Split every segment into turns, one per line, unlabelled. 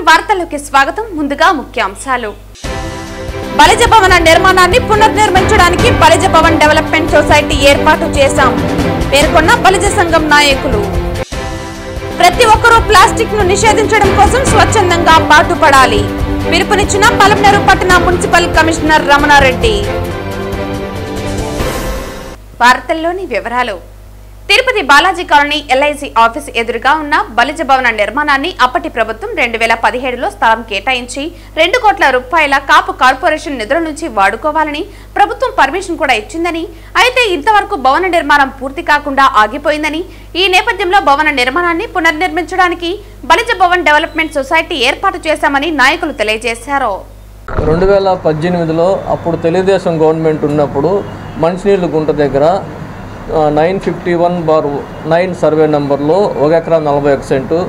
వార్తలకు స్వాగతం. ముందుగా ముఖ్యాంశాలు. బలిజ భవన నిర్మాణాన్ని పునర్నిర్మించడానికి బలిజ భవన్ డెవలప్మెంట్ సొసైటీ ఏర్పాటు చేశాం పేర్కొన్న బలిజ సంఘం నాయకులు. ప్రతి ఒక్కరూ ప్లాస్టిక్ ను నిషేధించడం కోసం స్వచ్ఛందంగా పాటుపడాలి పిలుపునిచ్చిన పలమనేరు పట్టణ మున్సిపల్ కమిషనర్ రమణారెడ్డి. వార్తల్లోని వివరాలు. Tirupati Balaji colony LIC office ఎదురుగా ఉన్న బలిజ భవన నిర్మాణాన్ని అప్పటి ప్రభుత్వం 2017లో స్థలం కేటాయించి 2 కోట్ల రూపాయల కాపు కార్పొరేషన్ నిధుల నుంచి వాడుకోవాలని ప్రభుత్వం పర్మిషన్ కూడా ఇచ్చిందని, అయితే ఇంతవరకు భవన నిర్మాణం పూర్తి కాకుండా ఆగిపోయిందని, ఈ నేపథ్యంలో భవన నిర్మాణాన్ని పునర్నిర్మించడానికి బలిజ భవన్ డెవలప్మెంట్ సొసైటీ ఏర్పాటు చేశామని నాయకులు తెలియజేశారు.
2018లో అప్పుడు తెలుగుదేశం గవర్నమెంట్ ఉన్నప్పుడు మంచినీళ్ళు గుంట దగ్గర 951/9 సర్వే నెంబర్లో 1 ఎకరా 41 సెంటు,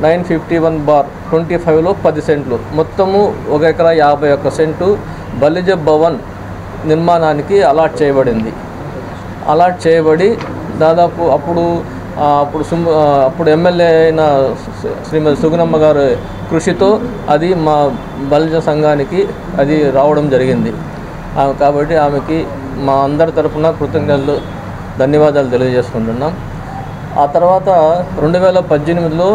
951/25లో 10 సెంట్లు, మొత్తము 1 ఎకరా 51 సెంటు బలిజ భవన్ నిర్మాణానికి అలాట్ చేయబడింది. అలాట్ చేయబడి దాదాపు అప్పుడు ఎమ్మెల్యే అయిన శ్రీమతి సుగుణమ్మ గారి కృషితో అది మా బలిజ సంఘానికి అది రావడం జరిగింది. కాబట్టి ఆమెకి మా అందరి తరఫున కృతజ్ఞతలు ధన్యవాదాలు తెలియజేసుకుంటున్నాం. ఆ తర్వాత 2018లో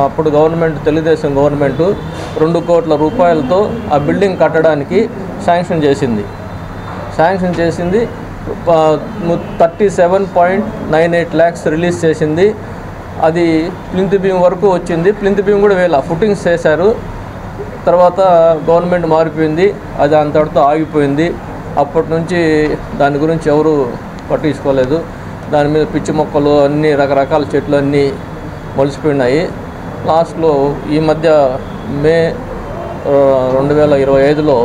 అప్పుడు గవర్నమెంట్ తెలుగుదేశం గవర్నమెంటు 2 కోట్ల రూపాయలతో ఆ బిల్డింగ్ కట్టడానికి శాంక్షన్ చేసింది. 37.98 lakhs రిలీజ్ చేసింది. అది ప్లింత్ బీమ్ వరకు వచ్చింది. ప్లింత్ బీమ్ కూడా వేళ ఫుటింగ్స్ చేశారు. తర్వాత గవర్నమెంట్ మారిపోయింది, అది అంతటితో ఆగిపోయింది. అప్పటి నుంచి దాని గురించి ఎవరు పట్టించుకోలేదు. దాని మీద పిచ్చి మొక్కలు అన్నీ రకరకాల చెట్లు అన్నీ మొలిసిపోయినాయి. లాస్ట్లో ఈ మధ్య మే 2025లో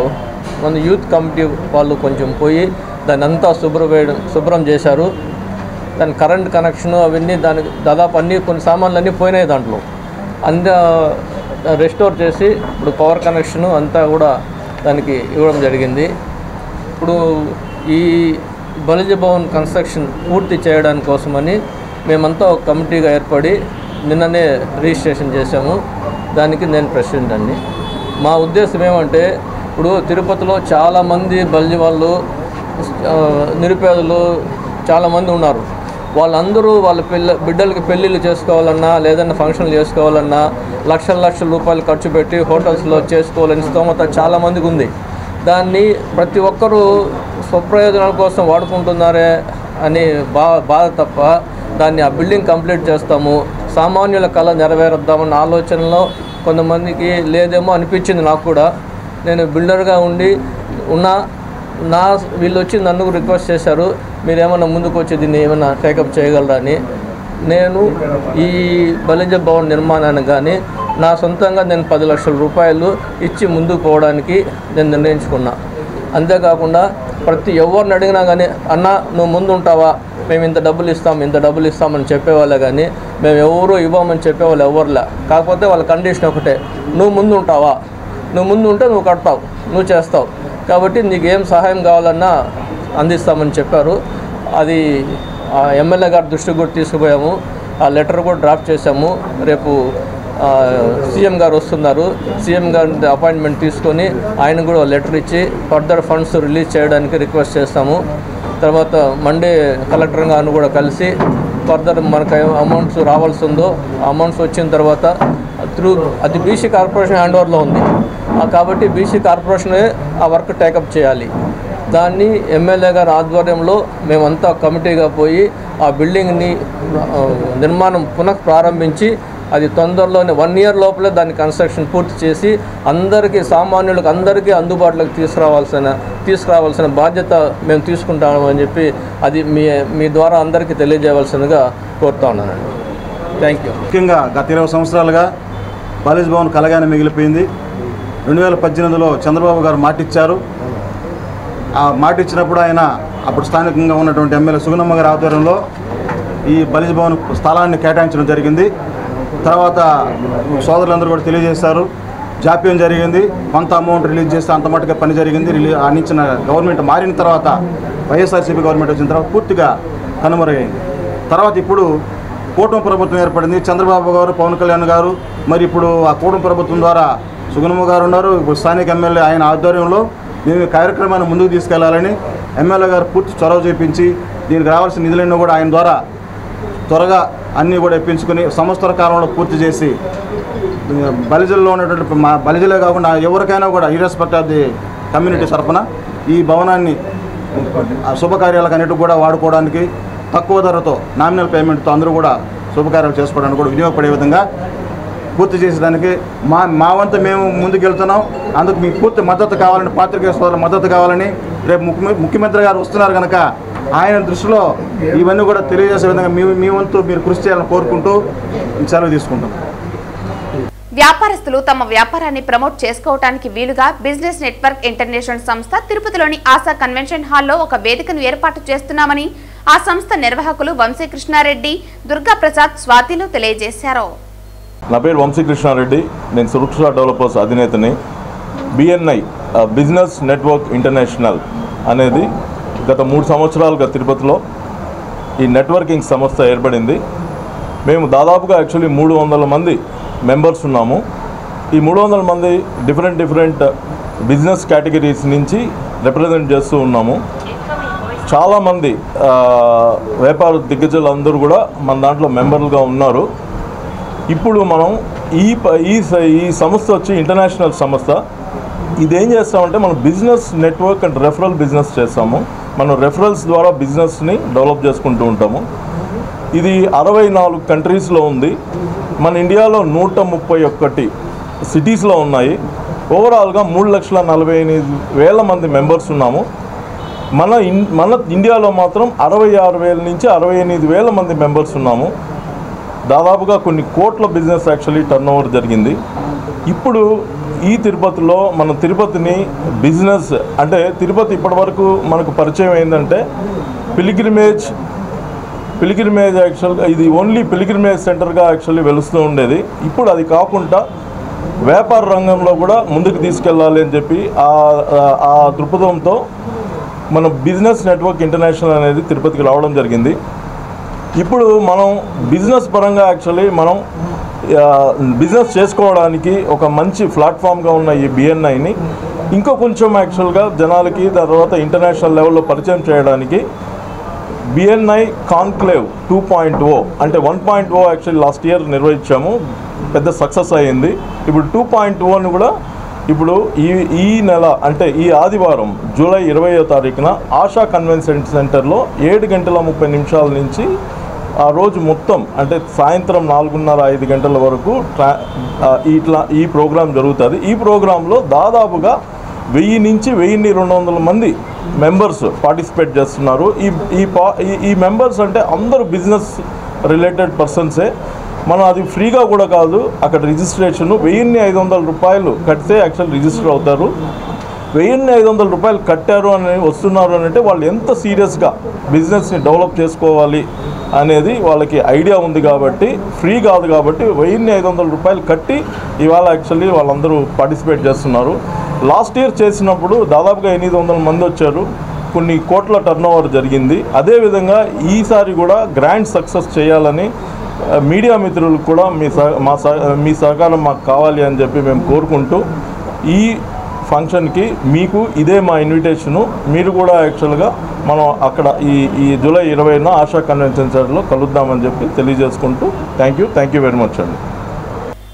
మన యూత్ కమిటీ వాళ్ళు కొంచెం పోయి దాన్ని అంతా శుభ్రం చేశారు. దాని కరెంట్ కనెక్షను అవన్నీ దానికి దాదాపు కొన్ని సామాన్లు అన్నీ పోయినాయి. దాంట్లో అంతా రెస్టోర్ చేసి ఇప్పుడు పవర్ కనెక్షను అంతా కూడా దానికి ఇవ్వడం జరిగింది. ఇప్పుడు ఈ బలిజ భవన్ కన్స్ట్రక్షన్ పూర్తి చేయడానికి కోసమని మేమంతా ఒక కమిటీగా ఏర్పడి నిన్ననే రిజిస్ట్రేషన్ చేశాము. దానికి నేను ప్రెసిడెంట్ అండి. మా ఉద్దేశం ఏమంటే, ఇప్పుడు తిరుపతిలో చాలామంది బలిజ వాళ్ళు నిరుపేదలు చాలామంది ఉన్నారు. వాళ్ళందరూ వాళ్ళ బిడ్డలకి పెళ్ళిళ్ళు చేసుకోవాలన్నా లేదన్నా ఫంక్షన్లు చేసుకోవాలన్నా లక్షల రూపాయలు ఖర్చు పెట్టి హోటల్స్లో చేసుకోవాలని స్తోమత చాలామందికి ఉంది. దాన్ని ప్రతి ఒక్కరూ స్వప్రయోజనాల కోసం వాడుకుంటున్నారే అని బాధ తప్ప దాన్ని ఆ బిల్డింగ్ కంప్లీట్ చేస్తాము, సామాన్యుల కళ నెరవేరుద్దామన్న ఆలోచనలో కొంతమందికి లేదేమో అనిపించింది. నాకు కూడా నేను బిల్డర్గా వీళ్ళు వచ్చి నన్ను రిక్వెస్ట్ చేశారు, మీరేమన్నా ముందుకు వచ్చి దీన్ని ఏమైనా టేకప్ చేయగలరా అని. నేను ఈ బలిజ భవన్ నిర్మాణాన్ని కానీ నా సొంతంగా నేను 10 లక్షల రూపాయలు ఇచ్చి ముందుకు పోవడానికి నేను నిర్ణయించుకున్నా. అంతేకాకుండా ఎవరిని అడిగినా కానీ, అన్న నువ్వు ముందు ఉంటావా, మేము ఇంత డబ్బులు ఇస్తామని చెప్పేవాళ్ళే కానీ మేము ఎవరు ఇవ్వమని చెప్పేవాళ్ళు ఎవరులే. కాకపోతే వాళ్ళ కండిషన్ ఒకటే, నువ్వు ముందు ఉంటావా, నువ్వు ముందు ఉంటే నువ్వు కడతావు, నువ్వు చేస్తావు, కాబట్టి నీకు ఏం సహాయం కావాలన్నా అందిస్తామని చెప్పారు. అది ఎమ్మెల్యే గారి దృష్టికి కూడా తీసుకుపోయాము. ఆ లెటర్ కూడా డ్రాఫ్ట్ చేశాము. రేపు సీఎం గారు వస్తున్నారు. సీఎం గారి అపాయింట్మెంట్ తీసుకొని ఆయన కూడా లెటర్ ఇచ్చి ఫర్దర్ ఫండ్స్ రిలీజ్ చేయడానికి రిక్వెస్ట్ చేస్తాము. తర్వాత మండే కలెక్టర్ గారిని కూడా కలిసి ఫర్దర్ మనకు అమౌంట్స్ రావాల్సి ఉందో అమౌంట్స్ వచ్చిన తర్వాత అది బీసీ కార్పొరేషన్ హ్యాండ్ ఓవర్లో ఉంది. కాబట్టి బీసీ కార్పొరేషనే ఆ వర్క్ టేకప్ చేయాలి. దాన్ని ఎమ్మెల్యే గారి ఆధ్వర్యంలో మేమంతా కమిటీగా పోయి ఆ బిల్డింగ్ని నిర్మాణం ప్రారంభించి అది తొందరలోనే 1 year లోపలే దాన్ని కన్స్ట్రక్షన్ పూర్తి చేసి అందరికీ సామాన్యులకు అందరికీ అందుబాటులోకి తీసుకురావాల్సిన బాధ్యత మేము తీసుకుంటామని చెప్పి అది మీ ద్వారా అందరికీ తెలియజేయవలసిందిగా కోరుతా ఉన్నానండి. Thank you.
ముఖ్యంగా గత 20 సంవత్సరాలుగా బలిజ భవన్ కలగానే మిగిలిపోయింది. 2018లో చంద్రబాబు గారు మాటిచ్చారు. ఆ మాట ఇచ్చినప్పుడు ఆయన అప్పుడు స్థానికంగా ఉన్నటువంటి ఎమ్మెల్యే సుగుణమ్మ గారి ఆధ్వర్యంలో ఈ బలిజ భవన్ స్థలాన్ని కేటాయించడం జరిగింది. తర్వాత సోదరులందరూ కూడా తెలియజేశారు, జాప్యం జరిగింది. కొంత అమౌంట్ రిలీజ్ చేస్తే అంత మట్టుగా పని జరిగింది. అందించిన గవర్నమెంట్ మారిన తర్వాత వైఎస్ఆర్సీపీ గవర్నమెంట్ వచ్చిన తర్వాత పూర్తిగా కనుమరుగైంది. తర్వాత ఇప్పుడు కూటమి ప్రభుత్వం ఏర్పడింది. చంద్రబాబు గారు, పవన్ కళ్యాణ్ గారు, మరి ఇప్పుడు ఆ కూటమి ప్రభుత్వం ద్వారా సుగుణమ్మ గారు ఉన్నారు. ఇప్పుడు స్థానిక ఎమ్మెల్యే ఆయన ఆధ్వర్యంలో మేము ఈ కార్యక్రమాన్ని ముందుకు తీసుకెళ్లాలని ఎమ్మెల్యే గారు పూర్తి చొరవ చూపించి దీనికి రావాల్సిన నిధులన్నీ కూడా ఆయన ద్వారా త్వరగా అన్నీ కూడా ఇప్పించుకుని సంవత్సర కాలంలో పూర్తి చేసి బలిజల్లో ఉన్నటువంటి మా బలిజలే కాకుండా ఎవరికైనా కూడా ఇర్రెస్పెక్ట్ ఆఫ్ ది కమ్యూనిటీ తరఫున ఈ భవనాన్ని శుభకార్యాలకు అన్నిటికి కూడా వాడుకోవడానికి తక్కువ ధరతో నామినల్ పేమెంట్తో అందరూ కూడా శుభకార్యాలు చేసుకోవడానికి కూడా వినియోగపడే విధంగా పూర్తి చేసేదానికి మా వంతు మేము ముందుకెళ్తున్నాం. అందుకు మీకు పూర్తి మద్దతు కావాలని, పాత్రికేయ సోదరుల మద్దతు కావాలని, రేపు ముఖ్యమంత్రి గారు వస్తున్నారు కనుక ఆయన దృష్టిలో ఇవన్నీ కూడా తెలియజేసే విధంగా మీ వంతు మీరు కృషి చేయాలని కోరుకుంటూ సెలవు తీసుకుంటాం.
వ్యాపారస్తులు తమ వ్యాపారాన్ని ప్రమోట్ చేసుకోవడానికి వీలుగా బిజినెస్ నెట్వర్క్ ఇంటర్నేషనల్ సంస్థ తిరుపతిలోని ఆశా కన్వెన్షన్ హాల్లో ఒక వేదికను ఏర్పాటు చేస్తున్నామని ఆ సంస్థ నిర్వాహకులు వంశీకృష్ణారెడ్డి, దుర్గాప్రసాద్, స్వాతిలు తెలియజేశారు.
నా పేరు వంశీకృష్ణారెడ్డి, నేను సురక్ష డెవలపర్స్ అధినేతని. బిఎన్ఐ బిజినెస్ నెట్వర్క్ ఇంటర్నేషనల్ అనేది గత 3 సంవత్సరాలుగా తిరుపతిలో ఈ నెట్వర్కింగ్ సంస్థ ఏర్పడింది. మేము దాదాపుగా యాక్చువల్లీ 300 మంది మెంబర్స్ ఉన్నాము. ఈ 300 మంది డిఫరెంట్ బిజినెస్ కేటగిరీస్ నుంచి రిప్రజెంట్ చేస్తూ ఉన్నాము. చాలామంది వ్యాపార దిగ్గజాలు అందరూ కూడా మన దాంట్లో మెంబర్లుగా ఉన్నారు. ఇప్పుడు మనం ఈ సంస్థ వచ్చి ఇంటర్నేషనల్ సంస్థ. ఇదేం చేస్తామంటే మనం business network and referral business చేస్తాము. మనం రెఫరల్స్ ద్వారా బిజినెస్ని డెవలప్ చేసుకుంటూ ఉంటాము. ఇది 64 కంట్రీస్లో ఉంది. మన ఇండియాలో 131 సిటీస్లో ఉన్నాయి. ఓవరాల్గా 3,48,000 మంది మెంబర్స్ ఉన్నాము. మన ఇండియాలో మాత్రం 66,000 నుంచి 68,000 మంది మెంబర్స్ ఉన్నాము. దాదాపుగా కొన్ని కోట్ల బిజినెస్ యాక్చువల్లీ టర్న్ ఓవర్ జరిగింది. ఇప్పుడు ఈ తిరుపతిలో మన తిరుపతిని బిజినెస్ అంటే తిరుపతి ఇప్పటివరకు మనకు పరిచయం ఏంటంటే పిలిగ్రిమేజ్ యాక్చువల్గా ఇది ఓన్లీ పిలిగ్రిమేజ్ సెంటర్గా యాక్చువల్లీ వెలుస్తూ ఉండేది. ఇప్పుడు అది కాకుండా వ్యాపార రంగంలో కూడా ముందుకు తీసుకెళ్ళాలి అని చెప్పి ఆ దృక్పథంతో మన బిజినెస్ నెట్వర్క్ ఇంటర్నేషనల్ అనేది తిరుపతికి రావడం జరిగింది. ఇప్పుడు మనం బిజినెస్ పరంగా యాక్చువల్లీ మనం బిజినెస్ చేసుకోవడానికి ఒక మంచి ప్లాట్ఫామ్గా ఉన్న ఈ బిఎన్ఐని ఇంకో కొంచెం యాక్చువల్గా జనాలకి తర్వాత ఇంటర్నేషనల్ లెవెల్లో పరిచయం చేయడానికి బిఎన్ఐ కాన్క్లేవ్ 2.0 అంటే 1.0 యాక్చువల్లీ లాస్ట్ ఇయర్ నిర్వహించాము. పెద్ద సక్సెస్ అయ్యింది. ఇప్పుడు 2.0ని కూడా ఇప్పుడు ఈ నెల అంటే ఈ ఆదివారం జూలై 20వ తారీఖున ఆశా కన్వెన్షన్ సెంటర్లో 7:30 నుంచి ఆ రోజు మొత్తం అంటే సాయంత్రం 4:30-5 గంటల వరకు ఈ ప్రోగ్రాం జరుగుతుంది. ఈ ప్రోగ్రాంలో దాదాపుగా 1000 నుంచి 1200 మంది మెంబర్స్ పార్టిసిపేట్ చేస్తున్నారు. ఈ మెంబర్స్ అంటే అందరూ బిజినెస్ రిలేటెడ్ పర్సన్సే. మనం అది ఫ్రీగా కూడా కాదు. అక్కడ రిజిస్ట్రేషను 1500 రూపాయలు కడితే యాక్చువల్ రిజిస్టర్ అవుతారు. 1500 రూపాయలు కట్టారు అని వస్తున్నారు అని అంటే వాళ్ళు ఎంత సీరియస్గా బిజినెస్ని డెవలప్ చేసుకోవాలి అనేది వాళ్ళకి ఐడియా ఉంది కాబట్టి ఫ్రీ కాదు కాబట్టి 1500 రూపాయలు కట్టి ఇవాళ యాక్చువల్లీ వాళ్ళందరూ పార్టిసిపేట్ చేస్తున్నారు. లాస్ట్ ఇయర్ చేసినప్పుడు దాదాపుగా 800 మంది వచ్చారు. కొన్ని కోట్ల టర్న్ ఓవర్ జరిగింది. అదేవిధంగా ఈసారి కూడా గ్రాండ్ సక్సెస్ చేయాలని మీడియా మిత్రులకు కూడా మీ సహకారం మాకు కావాలి అని చెప్పి మేము కోరుకుంటూ ఈ ఫంక్షన్కి మీకు ఇదే మా ఇన్విటేషను. మీరు కూడా యాక్చువల్గా మనం అక్కడ ఈ జూలై 20న ఆశా కన్వెన్షన్ సెంటర్లో కలుద్దామని చెప్పి తెలియజేసుకుంటూ థ్యాంక్ యూ వెరీ మచ్ అండి.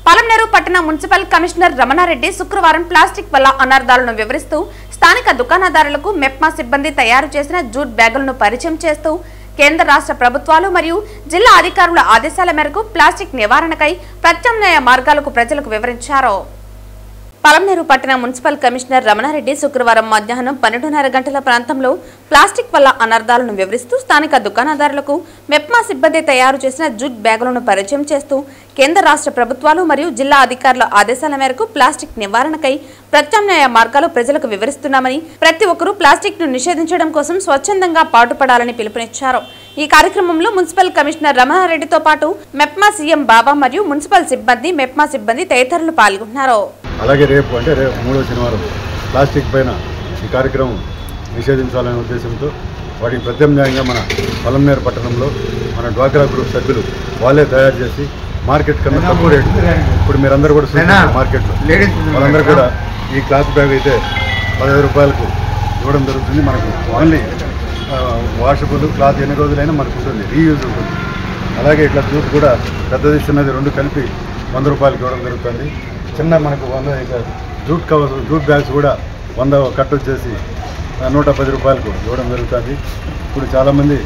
పలమనేరు పట్టణ మున్సిపల్ కమిషనర్ రమణారెడ్డి శుక్రవారం ప్లాస్టిక్ వల్ల అనర్థాలను వివరిస్తూ స్థానిక దుకాణదారులకు మెప్మా సిబ్బంది తయారు చేసిన జూట్ బ్యాగులను పరిచయం చేస్తూ కేంద్ర రాష్ట్ర ప్రభుత్వాలు మరియు జిల్లా అధికారుల ఆదేశాల మేరకు ప్లాస్టిక్ నివారణకై ప్రత్యామ్నాయ మార్గాలకు ప్రజలకు వివరించారు. పలమనేరు పట్టణ మున్సిపల్ కమిషనర్ రమణారెడ్డి శుక్రవారం మధ్యాహ్నం 12:30 గంటల ప్రాంతంలో ప్లాస్టిక్ వల్ల అనర్థాలను వివరిస్తూ స్థానిక దుకాణదారులకు మెప్మా సిబ్బంది తయారు చేసిన జూట్ బ్యాగులను పరిచయం చేస్తూ కేంద్ర రాష్ట్ర ప్రభుత్వాలు మరియు జిల్లా అధికారుల ఆదేశాల మేరకు ప్లాస్టిక్ నివారణకై ప్రత్యామ్నాయ మార్గాలు ప్రజలకు వివరిస్తున్నామని ప్రతి ఒక్కరూ ప్లాస్టిక్ ను నిషేధించడం కోసం స్వచ్ఛందంగా పాటుపడాలని పిలుపునిచ్చారు. ఈ కార్యక్రమంలో మున్సిపల్ కమిషనర్ రమణారెడ్డితో పాటు మెప్మా సీఎం బాబా మరియు మున్సిపల్ సిబ్బంది మెప్మా సిబ్బంది తదితరులు పాల్గొన్నారు.
అలాగే రేపు 3వ శనివారం ప్లాస్టిక్ పైన ఈ కార్యక్రమం
నిషేధించాలనే ఉద్దేశంతో వాటికి ప్రత్యామ్నాయంగా మన పలమనేరు పట్టణంలో మన డ్వాక్రా గ్రూప్ సభ్యులు వాళ్ళే తయారు చేసి మార్కెట్ కన్నా తక్కువ రేటు, ఇప్పుడు మీరందరూ కూడా చూస్తున్నారు మార్కెట్లో వాళ్ళందరూ కూడా ఈ క్లాత్ బ్యాగ్ అయితే 15 రూపాయలకు ఇవ్వడం జరుగుతుంది. మనకు ఓన్లీ వాషబుల్ క్లాత్ ఎన్ని రోజులైనా మనకు ఉంటుంది, రీయూజ్ ఉంటుంది. అలాగే ఇట్లా జూట్ కూడా పెద్దది చిన్నది 2 కలిపి 100 రూపాయలకి ఇవ్వడం జరుగుతుంది. చిన్న మనకు 100 జూట్ బ్యాగ్స్ కూడా 100 కట్ వచ్చేసి 110 రూపాయలకు ఇవ్వడం జరుగుతుంది. ఇప్పుడు చాలామంది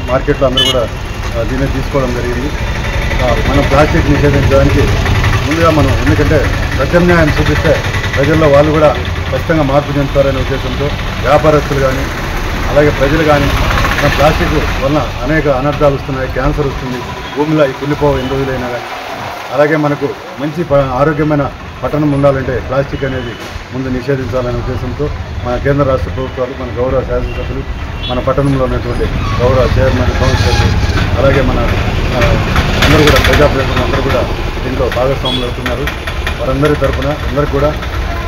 మార్కెట్లో అందరూ కూడా దీన్ని తీసుకోవడం జరిగింది. మనం ప్లాస్టిక్ నిషేధించడానికి ముందుగా మనం ఎందుకంటే ప్రత్యామ్నాయం చూపిస్తే ప్రజల్లో వాళ్ళు కూడా ఖచ్చితంగా మార్పు చెందుతారనే ఉద్దేశంతో వ్యాపారస్తులు కానీ అలాగే ప్రజలు కానీ మన ప్లాస్టిక్ వలన అనేక అనర్థాలు వస్తున్నాయి. క్యాన్సర్ వస్తుంది, భూమిలో ఈ కుళ్ళిపోవ ఎన్ని రోజులైనా కానీ. అలాగే మనకు మంచి ఆరోగ్యమైన పట్టణం ఉండాలంటే ప్లాస్టిక్ అనేది ముందు నిషేధించాలనే ఉద్దేశంతో మన కేంద్ర రాష్ట్ర ప్రభుత్వాలు, మన గౌరవ శాసనసభ్యులు, మన పట్టణంలో ఉన్నటువంటి గౌరవ చైర్మన్, కౌన్సిలర్లు, అలాగే మన అందరూ కూడా ప్రజాప్రతినిధులు అందరూ కూడా దీంట్లో భాగస్వాములు అవుతున్నారు. వారందరి తరఫున అందరూ కూడా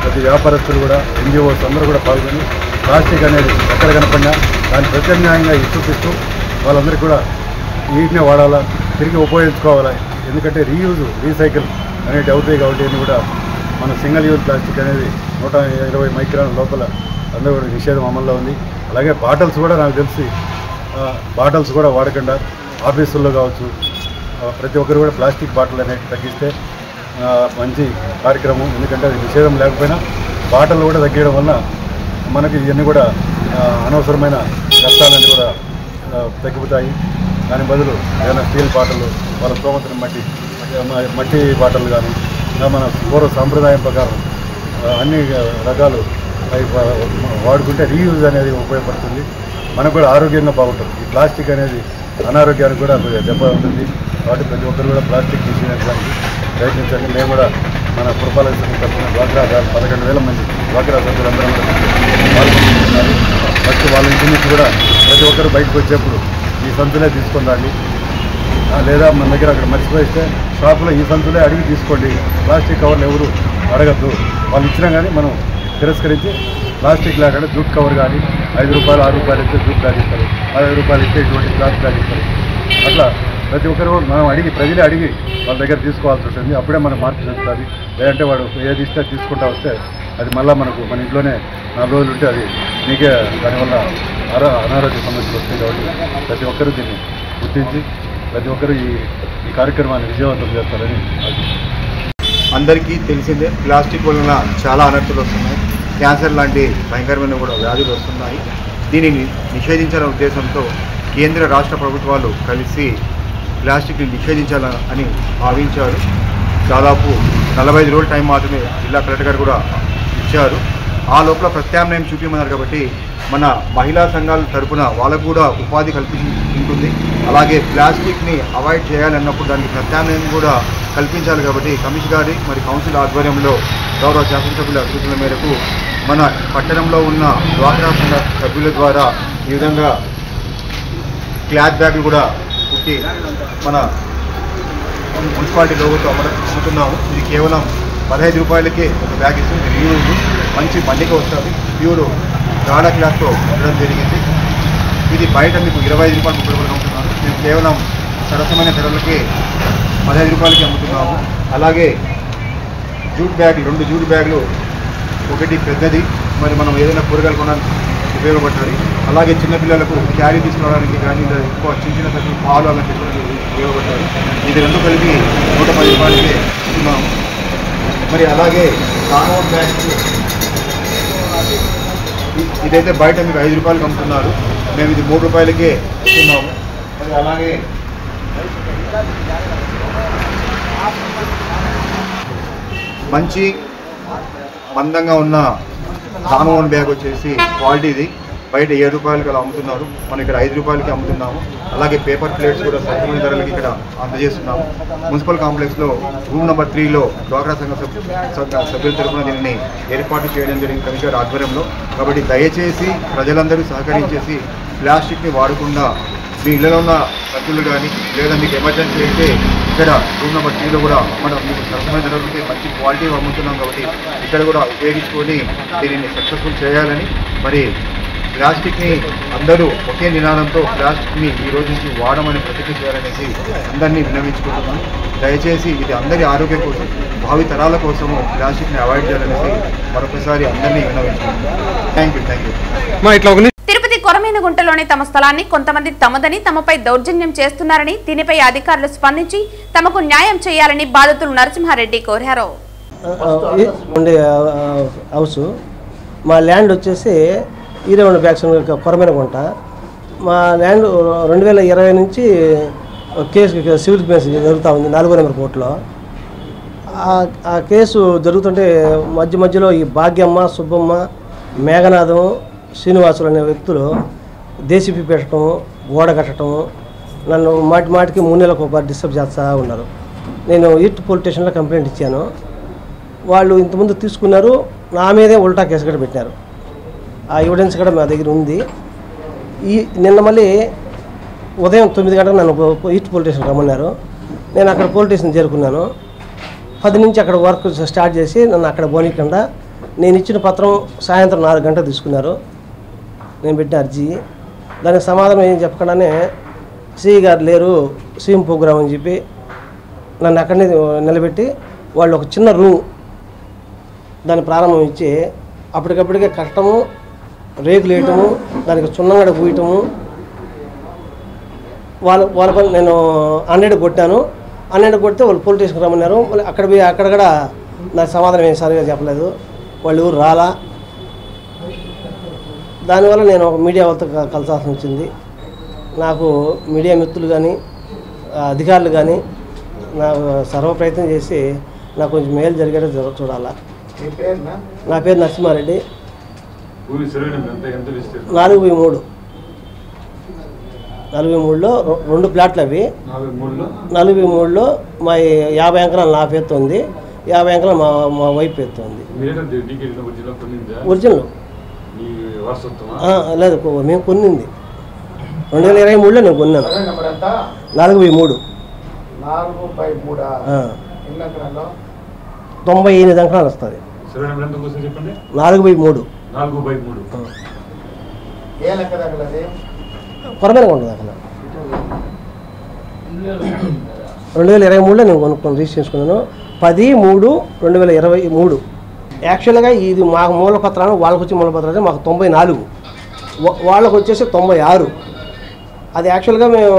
ప్రతి వ్యాపారస్తులు కూడా ఎన్జిఓస్ అందరూ కూడా పాల్గొని ప్లాస్టిక్ అనేది ఎక్కడ కనపడినా దాన్ని ప్రత్యామ్నాయంగా చూపిస్తూ వాళ్ళందరికీ కూడా వీటినే వాడాలా, తిరిగి ఉపయోగించుకోవాలా. ఎందుకంటే రీయూజ్, రీసైకిల్ అనేవి అవుతాయి కాబట్టి అన్నీ కూడా మన సింగిల్ యూజ్ ప్లాస్టిక్ అనేది 120 మైక్రాన్ లోపల అందరూ కూడా నిషేధం అమల్లో ఉంది. అలాగే బాటిల్స్ కూడా నాకు తెలిసి బాటిల్స్ కూడా వాడకుండా ఆఫీసుల్లో కావచ్చు ప్రతి ఒక్కరు కూడా ప్లాస్టిక్ బాటిల్ అనేది తగ్గిస్తే మంచి కార్యక్రమం. ఎందుకంటే అది నిషేధం లేకపోయినా బాటిల్ కూడా తగ్గడం వల్ల మనకి ఇవన్నీ కూడా అనవసరమైన కష్టాలన్నీ కూడా తగ్గిపోతాయి. దాని బదులు ఏదైనా స్టీల్ బాటిల్, వాళ్ళ స్తోమతను మట్టి బాటిల్ కానీ మన పూర్వ సాంప్రదాయం ప్రకారం అన్ని రకాలు వాడుకుంటే రీయూజ్ అనేది ఉపయోగపడుతుంది. మనకు కూడా ఆరోగ్యంగా బాగుంటుంది. ఈ ప్లాస్టిక్ అనేది అనారోగ్యానికి కూడా దెబ్బ ఉంటుంది. కాబట్టి ప్రతి ఒక్కరు కూడా ప్లాస్టిక్ తీసేయడానికి ప్రయత్నించండి. మేము కూడా మన పురపాలక సంఘం తరఫున డ్వాక్రా 11,000 మంది డ్వాక్రా సభ్యులందరూ కూడా పాల్గొంటున్నారు. ఫస్ట్ వాళ్ళ ఇంటి నుంచి కూడా ప్రతి ఒక్కరు బయటకు వచ్చేప్పుడు ఈ సంచులే తీసుకొని రండి, లేదా మన దగ్గర అక్కడ మర్చిపోయిస్తే షాపులో ఈ సంచులే అడిగి తీసుకోండి. ప్లాస్టిక్ కవర్లు ఎవరు అడగద్దు. వాళ్ళు ఇచ్చినా కానీ మనం తిరస్కరించి ప్లాస్టిక్ లేకుండా జూట్ కవర్ కానీ 5 రూపాయలు 6 రూపాయలు ఇస్తే జూట్ బ్యాగ్ ఇస్తారు, 15 రూపాయలు ఇస్తే ఇటువంటి క్లాత్ బ్యాగ్ ఇస్తారు. అట్లా ప్రతి ఒక్కరు మనం ప్రజలే అడిగి వాళ్ళ దగ్గర తీసుకోవాల్సి ఉంటుంది. అప్పుడే మనం మార్పు చెందుతుంది. లేదంటే వాడు ఏది ఇస్తే తీసుకుంటా వస్తే అది మళ్ళీ మనకు మన ఇంట్లోనే 4 రోజులు ఉంటే అది మీకే దానివల్ల అనారోగ్య సమస్యలు వస్తాయి. కాబట్టి ప్రతి ఒక్కరూ దీన్ని గుర్తించి ప్రతి ఒక్కరూ ఈ కార్యక్రమాన్ని విజయవంతం చేస్తారని
అందరికీ తెలిసిందే. ప్లాస్టిక్ వలన చాలా అనర్థాలు వస్తున్నాయి. క్యాన్సర్ లాంటి భయంకరమైన కూడా వ్యాధులు వస్తున్నాయి. దీనిని నిషేధించాలనే ఉద్దేశంతో కేంద్ర రాష్ట్ర ప్రభుత్వాలు కలిసి ప్లాస్టిక్ని నిషేధించాలని భావించారు. దాదాపు 45 రోజుల టైం మాత్రమే జిల్లా కలెక్టర్ గారు కూడా ఇచ్చారు. ఆ లోపల ప్రత్యామ్నాయం చూపించమన్నారు. కాబట్టి మన మహిళా సంఘాల తరఫున వాళ్ళకు కూడా ఉపాధి కల్పించుకుంటుంది. అలాగే ప్లాస్టిక్ని అవాయిడ్ చేయాలన్నప్పుడు దానికి ప్రత్యామ్నాయం కూడా కల్పించాలి. కాబట్టి కమిషనర్ గారి మరి కౌన్సిల్ ఆధ్వర్యంలో గౌరవ శాసనసభ్యుల సూచనల మేరకు మన పట్టణంలో ఉన్న డ్వాక్రా సంఘ సభ్యుల ద్వారా ఈ విధంగా క్లాత్ బ్యాగులు కూడా కుట్టి మన మున్సిపాలిటీ లోగోతో అమ్ముతున్నాము. ఇది కేవలం 15 రూపాయలకే ఒక బ్యాగ్ ఇస్తుంది. రీయూజ్ మంచి మన్నిక వస్తుంది. ప్యూర్ గాఢ క్లాత్తో ఉండడం జరిగింది. ఇది బయట మీకు 25 రూపాయలు 30 రూపాయలు అమ్ముతున్నాము. మేము కేవలం సరసమైన ధరలకే 15 రూపాయలకి అమ్ముతున్నాము. అలాగే జూట్ బ్యాగులు 2 జూట్ బ్యాగులు, ఒకటి పెద్దది మరి మనం ఏదైనా కూరగాయలు కొనడానికి ఉపయోగపడతాయి. అలాగే చిన్నపిల్లలకు క్యారీ తీసుకురావడానికి కానీ ఎక్కువ చిన్న చిన్న పాలు అలాంటి ఉపయోగపడతాయి. ఇది 2 కలిపి 110 రూపాయలకే ఇస్తున్నాము. మరి అలాగే కానోట్ బ్యాగ్స్ ఇదైతే బయట మీకు 5 రూపాయలకి అమ్ముతున్నారు. మేము ఇది 3 రూపాయలకే ఇస్తున్నాము. మరి అలాగే మంచి మందంగా ఉన్న కానోన్ బ్యాగ్ వచ్చేసి క్వాలిటీది బయట 7 రూపాయలకి అలా అమ్ముతున్నారు. మనం ఇక్కడ 5 రూపాయలకి అమ్ముతున్నాము. అలాగే పేపర్ ప్లేట్స్ కూడా సరసమైన ధరలకి ఇక్కడ అందజేస్తున్నాము. మున్సిపల్ కాంప్లెక్స్లో రూమ్ నెంబర్ 3లో డ్వాక్రా సంఘ సభ్యుల తరఫున దీనిని ఏర్పాటు చేయడం జరిగింది కమిషనర్ ఆధ్వర్యంలో. కాబట్టి దయచేసి ప్రజలందరూ సహకరించేసి ప్లాస్టిక్ని వాడకుండా మీ ఇళ్ళలో ఉన్న సభ్యులు కానీ లేదా మీకు ఎమర్జెన్సీ అయితే ఇక్కడ రూమ్ నెంబర్ 3లో కూడా మనం మీకు సరసమైన ధరలకి మంచి క్వాలిటీ అమ్ముతున్నాం. కాబట్టి ఇక్కడ కూడా ఉపయోగించుకొని దీనిని సక్సెస్ఫుల్ చేయాలని మరి ప్లాస్టిక్ని అందరూ ఒకే నినాదంతో ప్లాస్టిక్ని ఈ రోజు నుంచి వాడమని ప్రతిజ్ఞ చేయాలనేసి అందరినీ విన్నవించుకుంటున్నాను. దయచేసి ఇది అందరి ఆరోగ్యం కోసం, భావి తరాల కోసము ప్లాస్టిక్ని అవాయిడ్ చేయాలనేసి మరొకసారి అందరినీ విన్నవించుకుంటున్నాను. Thank you.
తిరుపతి కొరమేనుగుంటలోని తమ స్థలాన్ని కొంతమంది తమదని, తమపై దౌర్జన్యం చేస్తున్నారని, దీనిపై అధికారులు స్పందించి తమకు న్యాయం చేయాలని బాధితులు నరసింహారెడ్డి కోరారు.
హౌస్ మా ల్యాండ్ వచ్చేసి ఈరేవణ బ్యాక్స్ కొరమేనుగుంట. మా ల్యాండ్ 2020 నుంచి కేసు సివిల్ కేసు జరుగుతూ ఉంది 4వ నెంబర్ కోర్టులో. ఆ కేసు జరుగుతుంటే మధ్యలో ఈ భాగ్యమ్మ, సుబ్బమ్మ, మేఘనాథం, శ్రీనివాసులు అనే వ్యక్తులు దేశీపీ పెట్టడం, గోడ కట్టడం, నన్ను మాటికి 3 నెలలకు ఒకసారి డిస్టర్బ్ చేస్తూ ఉన్నారు. నేను ఈస్ట్ పోలీస్ స్టేషన్లో కంప్లైంట్ ఇచ్చాను. వాళ్ళు ఇంతకుముందు తీసుకున్నారు, నా మీదే ఉల్టా కేసు కూడా పెట్టారు. ఆ ఎవిడెన్స్ కూడా మా దగ్గర ఉంది. నిన్న మళ్ళీ ఉదయం 9 గంటలకు నన్ను ఈస్ట్ పోలీస్ స్టేషన్ రమ్మన్నారు. నేను అక్కడ పోలీస్ స్టేషన్ చేరుకున్నాను. 10 నుంచి అక్కడ వర్క్ స్టార్ట్ చేసి నన్ను అక్కడ పోనీకుండా నేను ఇచ్చిన పత్రం సాయంత్రం 4 గంటలు తీసుకున్నారు. నేను పెట్టిన అర్జీ, దానికి సమాధానం ఏం చెప్పకుండానే సిఈ గారు లేరు, సీఎం ప్రోగ్రామ్ అని చెప్పి నన్ను అక్కడనే నిలబెట్టి వాళ్ళు ఒక చిన్న రూమ్ దాన్ని ప్రారంభం ఇచ్చి అప్పటికప్పటికే కట్టము, రేకులు వేయటము, దానికి సున్నంగడ పూయటము. వాళ్ళ పని నేను 100 కొట్టాను. 100 కొడితే వాళ్ళు పోలీస్ స్టేషన్కి రమ్మన్నారు. మళ్ళీ అక్కడ కూడా నాకు సమాధానం ఏం సరిగా చెప్పలేదు, వాళ్ళు ఊరు రాలా. దానివల్ల నేను మీడియా వాళ్ళతో కలసాల్సి వచ్చింది. నాకు మీడియా మిత్రులు కానీ అధికారులు కానీ నాకు సర్వ ప్రయత్నం చేసి నాకు కొంచెం మేలు జరిగేట చూడాలా. నా పేరు నరసింహారెడ్డి. 43లో 2 ప్లాట్లు అవి. 43లో మా 50 ఎకరాలు నా పేరుతో ఉంది, 50 ఎకరాలు మా వైఫ్ పేరుతో ఉంది. ఒరిజినల్ లేదు, మేము కొన్నింది 2023లో నేను కొన్నాను. 4/3 98 ఎకరాలు వస్తుంది. 4/3 కొరమేనుగుంట అక్కడ 2023లో నేను కొనుక్కొని రిజిస్టర్ చేసుకున్నాను. 10/3/2023. యాక్చువల్గా ఇది మాకు మూలపత్రాలు, వాళ్ళకి వచ్చే మూలపత్రాలు మాకు 94, వాళ్ళకు వచ్చేసి 96. అది యాక్చువల్గా మేము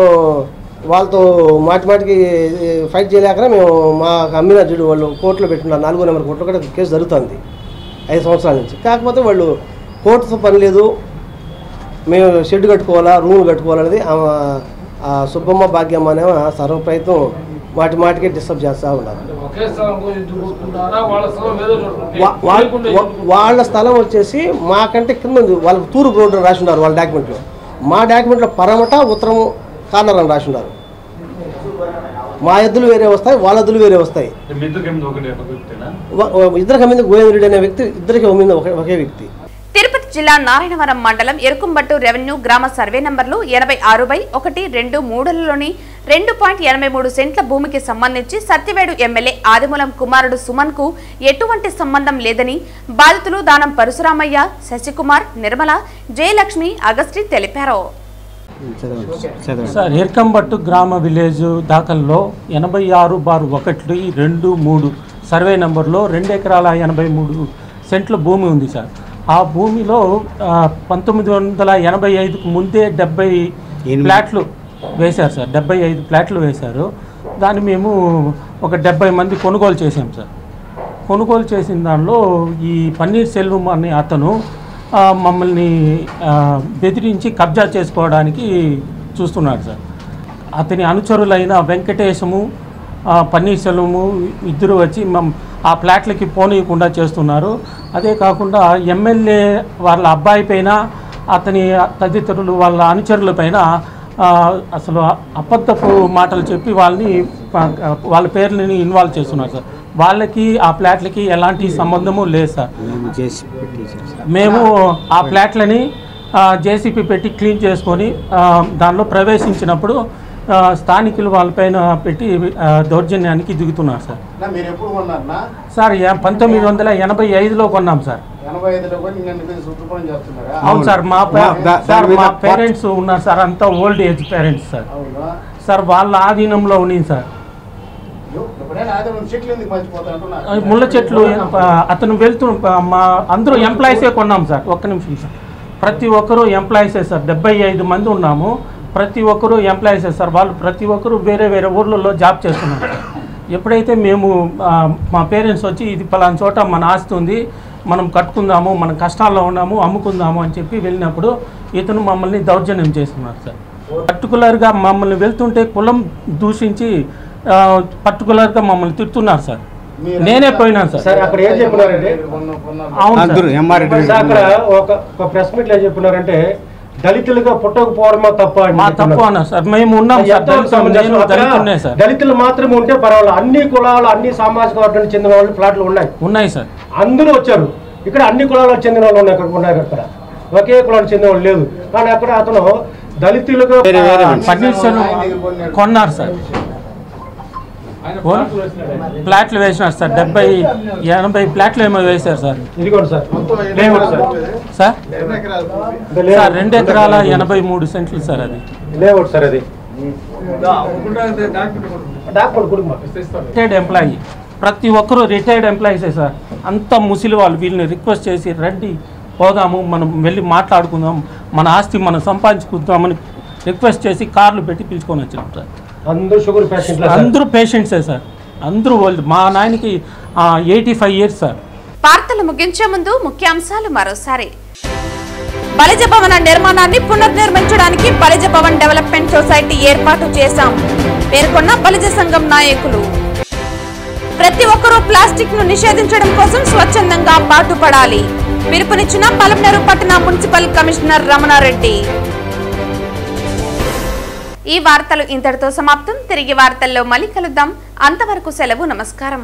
వాళ్ళతో మాటికి ఫైట్ చేయలేక మేము మాకు అమ్మిన జుడు వాళ్ళు కోర్టులో పెట్టిన 4వ నెంబర్ కోర్టులో కూడా కేసు జరుగుతుంది 5 సంవత్సరాల నుంచి. కాకపోతే వాళ్ళు కోర్టుతో పని లేదు, మేము షెడ్ కట్టుకోవాలా, రూమ్ కట్టుకోవాలనేది సుబ్బమ్మ, భాగ్యమ్మ అనే సర్వ ప్రయత్నం మాటికే డిస్టర్బ్ చేస్తూ ఉన్నారు. వాళ్ళ స్థలం వచ్చేసి మాకంటే కింద వాళ్ళకి తూర్పు రోడ్డు రాసి ఉన్నారు వాళ్ళ డాక్యుమెంట్లో. మా డాక్యుమెంట్లో పరమట, ఉత్తరము, కార్నర్ అని రాసి ఉన్నారు. మా ఎద్దులు వేరే వస్తాయి, వాళ్ళ ఎద్దులు వేరే వస్తాయి. ఇద్దరికి అమ్మింది గోవిందరెడ్డి అనే వ్యక్తి, ఇద్దరికి అమ్మింది ఒకే వ్యక్తి.
తిరుపతి జిల్లా నారాయణవరం మండలం ఎరుకుంబట్టు రెవెన్యూ గ్రామ సర్వే నంబర్లు 86/1-2-3లోని 2.83 సెంట్ల భూమికి సంబంధించి సత్యవేడు ఎమ్మెల్యే ఆదిమూలం కుమారుడు సుమన్ కు ఎటువంటి సంబంధం లేదని బాధితులు దానం పరశురామయ్య, శశికుమార్, నిర్మల, జయలక్ష్మి, అగస్టి తెలిపారు.
ఎరుకంబట్టు గ్రామ విలేజ్ దాఖల్లో 86/1-2-3 సర్వే నంబర్లో 2 ఎకరాల 83 సెంట్ల భూమి ఉంది సార్. ఆ భూమిలో 1985కు ముందే 70 ఫ్లాట్లు వేశారు సార్. 75 ఫ్లాట్లు వేశారు. దాన్ని మేము ఒక 70 మంది కొనుగోలు చేసాం సార్. కొనుగోలు చేసిన దానిలో ఈ పన్నీర్ సెల్వం అనే అతను మమ్మల్ని బెదిరించి కబ్జా చేసుకోవడానికి చూస్తున్నాడు సార్. అతని అనుచరులైన వెంకటేశము, పన్నీర్ సెల్వము ఇద్దరు వచ్చి ఆ ఫ్లాట్లకి పోనీయకుండా చేస్తున్నారు. అదే కాకుండా ఎమ్మెల్యే వాళ్ళ అబ్బాయి పైన, అతని తదితరులు వాళ్ళ అనుచరుల పైన అసలు అబద్ధపు మాటలు చెప్పి వాళ్ళ పేర్లని ఇన్వాల్వ్ చేస్తున్నారు సార్. వాళ్ళకి ఆ ఫ్లాట్లకి ఎలాంటి సంబంధము లేదు సార్. మేము ఆ ఫ్లాట్లని జేసీపీ పెట్టి క్లీన్ చేసుకొని దానిలో ప్రవేశించినప్పుడు స్థానికులు వాళ్ళపైన పెట్టి దౌర్జన్యానికి దిగుతున్నారు సార్.
మీరు ఎప్పుడు కొన్నారన్నా?
సార్ 1985లో కొన్నాం సార్.
85లో కూడా శుభ్రం చేస్తున్నారా?
అవును సార్. మా పేరెంట్స్ ఉన్నారు సార్, అంతా old age parents sir. Sir వాళ్ళ ఆధీనంలో ఉంది సార్. ముళ్ళ చెట్లు అతను మా అందరూ ఎంప్లాయీసే కొన్నాం సార్. ఒక్క నిమిషం సార్. ప్రతి ఒక్కరూ ఎంప్లాయీసే సార్. 75 మంది ఉన్నాము. ప్రతి ఒక్కరూ ఎంప్లాయీసే సార్. వాళ్ళు ప్రతి ఒక్కరూ వేరే వేరే ఊర్లలో జాబ్ చేస్తున్నారు. ఎప్పుడైతే మేము మా పేరెంట్స్ వచ్చి ఇది పలానా చోట మన ఆస్తి ఉంది, మనం కట్టుకుందాము, మనం కష్టాల్లో ఉన్నాము, అమ్ముకుందాము అని చెప్పి వెళ్ళినప్పుడు ఇతను మమ్మల్ని దౌర్జన్యం చేస్తున్నారు సార్. పర్టికులర్గా మమ్మల్ని వెళ్తుంటే కులం దూషించి పర్టికులర్గా మమ్మల్ని తిడుతున్నారు సార్. నేనే పోయినాను సార్.
అక్కడ ఏం చెప్పినారంటే, అక్కడ ఒక ప్రెస్ మీట్ లో ఏం చెప్పినారంటే దళితులుగా పుట్టకపోవడమా తప్ప
అన్నారు సార్. మేము ఉన్నాం సార్.
దళితులు మాత్రమే ఉంటే పర్వాలేదు, అన్ని కులాలు అన్ని సామాజిక వర్గానికి చెందిన వాళ్ళు ఫ్లాట్లు ఉన్నాయి సార్. అందరూ వచ్చారు. ఇక్కడ అన్ని కులాలకు చెందిన వాళ్ళు ఉన్నాయి. అక్కడ ఒకే కులానికి చెందిన వాళ్ళు లేదు. కానీ అక్కడ అతను దళితులుగా
కొన్నారు సార్. ఫ్లాట్లు వేసినారు సార్. 70-80 ఫ్లాట్లు ఏమో వేశారు సార్.
ఇదిగోండి సార్.
సార్ 2 ఎకరాల 83 సెంట్లు సార్. అది
లేఅవుట్ సార్. అది
రిటైర్డ్ ఎంప్లాయీ. ప్రతి ఒక్కరూ రిటైర్డ్ ఎంప్లాయీసే సార్. అంత ముసిలి వాళ్ళు. వీళ్ళని రిక్వెస్ట్ చేసి రండి పోదాము, మనం వెళ్ళి మాట్లాడుకుందాం, మన ఆస్తి మనం సంపాదించుకుందామని రిక్వెస్ట్ చేసి కార్లు పెట్టి పిలుచుకొని వచ్చినాం సార్. అందరూ పేషెంట్సే సార్. అందరూ మా నాయనకి 85 ఇయర్స్ సార్.
వార్తలు ముగించే ముందు ముఖ్యాంశాలు మరోసారి. బలిజ భవన నిర్మాణాన్ని పునర్నిర్మించడానికి బలిజ భవన్ డెవలప్మెంట్ సొసైటీ ఏర్పాటు చేశాం పేర్కొన్న బలిజ సంఘం నాయకులు. ప్రతి ఒక్కరూ ప్లాస్టిక్ ను నిషేధించడం కోసం స్వచ్ఛందంగా పాటుపడాలి పిలుపునిచ్చిన పలమనేరు పట్టణ మున్సిపల్ కమిషనర్ రమణారెడ్డి. ఈ వార్తలు ఇంతటితో సమాప్తం. తిరిగి వార్తల్లో మళ్ళీ కలుద్దాం. అంతవరకు సెలవు. నమస్కారం.